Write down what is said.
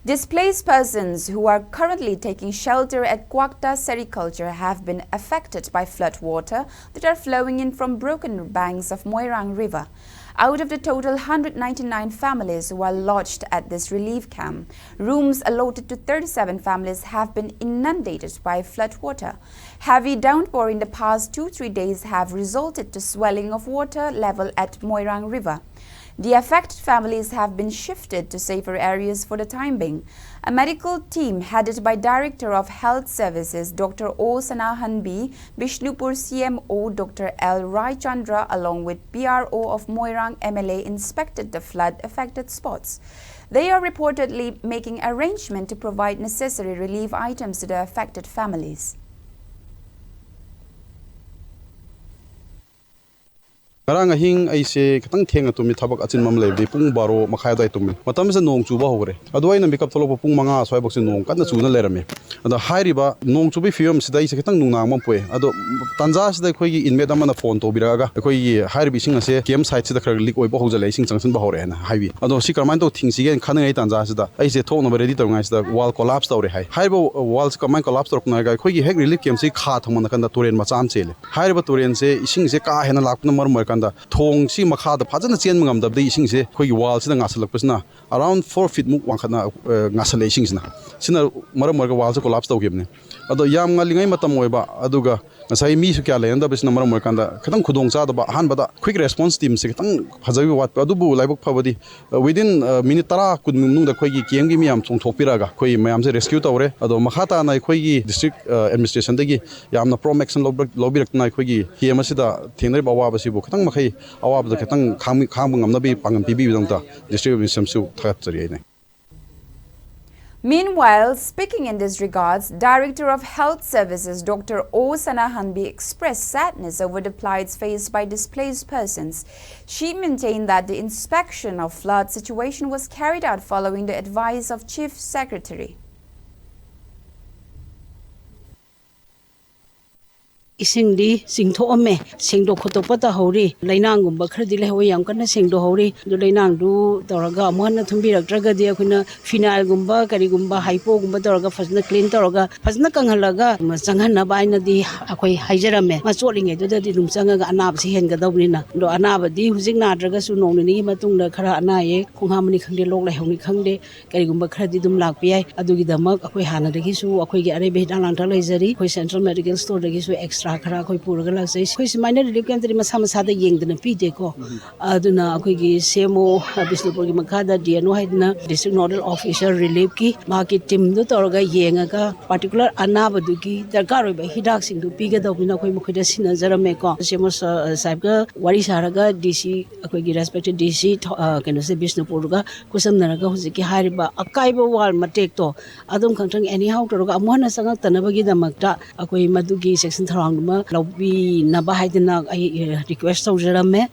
Displaced persons who are currently taking shelter at Kwakta Sericulture have been affected by flood water that are flowing in from broken banks of Moirang River. Out of the total 199 families who are lodged at this relief camp, rooms allotted to 37 families have been inundated by flood water. Heavy downpour in the past 2-3 days have resulted to swelling of water level at Moirang River. The affected families have been shifted to safer areas for the time being. A medical team headed by Director of Health Services Dr. O. Sanahanbi, Bishnupur CMO Dr. L. Rai Chandra along with PRO of Moirang MLA inspected the flood-affected spots. They are reportedly making arrangement to provide necessary relief items to the affected families. Karang ahing ay se katang thenga tumi thabak achin mam lebi pung baro makhai dai tumi matam se nong chuba hogre adwai na makeup tholo pung manga swai bok se nong kan chu na lerame ada hairi ba nong chubi film sidai se katang nung nang mam poe ado tanja sidai khoi gi inmeda mana phone to biraga khoi gi hairi bi singa se game site sida khar lik oi bo hojale sing changsin ba hore na haibi ado si karman to thing si gen khanang ai tanja sida ai se thok no ready tor ngai sida wall collapse tore hai haibo walls ka man collapse tor na ga khoi gi hek relief game si kha thong na kan da toren ma cham chele hairi ba toren se ising se ka hena lak na mar thong si makha da phajana chen mangam dabdei ising se khoi wall sida ngasalak pasna around 4 feet muk wangkhana ngasale ising sina maram marga wall se collapse taw gebne ado yam ngalingai matam oiba aduga ngasai mi su kya lenda bisna maram markanda khatang khudong cha da ba han bada quick response team se khatang phajawi wat adubu laibok phabadi within minute tara kudmung nung da khoi gi km gi miam chung thokpiraga khoi mayam se rescue tawre ado makhata na khoi gi district administration dagi yamna prom action lobirak na khoi gi km asida thenari bawa basi bu khatang makhai awab da khatang khang ngamna bi pangam pi bi dongta district administration su thagat chari ai. Meanwhile, speaking in this regards, Director of Health Services Dr. O. Sanahanbi expressed sadness over the plights faced by displaced persons. She maintained that the inspection of flood situation was carried out following the advice of Chief Secretary. Isingdi singtho ame singdo khotopata hori lainang gumba khradi lehoi yam kana singdo hori do lainang du toraga amana thumbirak traga dia khuna final gumba kari gumba hypo gumba toraga fazna clean toraga fazna kanghalaga changhanna baina di akhoi haijarame ma cholinge do di dum changa anab si hen ga dawnina do anab di hujik na traga su nong ni matung da khara anaye khunghamani khangde lok lai honi khangde kari gumba khradi dum lak pi ai adugi damak akhoi hana dagi su akhoi gi are be dang lang thalai jari khoi central medical store dagi su extra khara khoi puraga laksai khoi minor relief camp tari masa masa da yengdana pide ko aduna akhoi gi semo Bishnupur gi makada DNO haidna district nodal officer relief ki maki team do toraga yengaga particular anaba du ki darkar oi ba hidak sing du piga da bina khoi mukhida sina jarame ko semo sahib ga wari saraga DC akhoi gi respected DC keno se Bishnupur ga kusam naraga hoji ki hariba akai ba wal matek to adum khangtang anyhow toraga amona sanga tanaba gi damakta akhoi madu gi section tharang ma lobby na bahai dina ai request tawjarame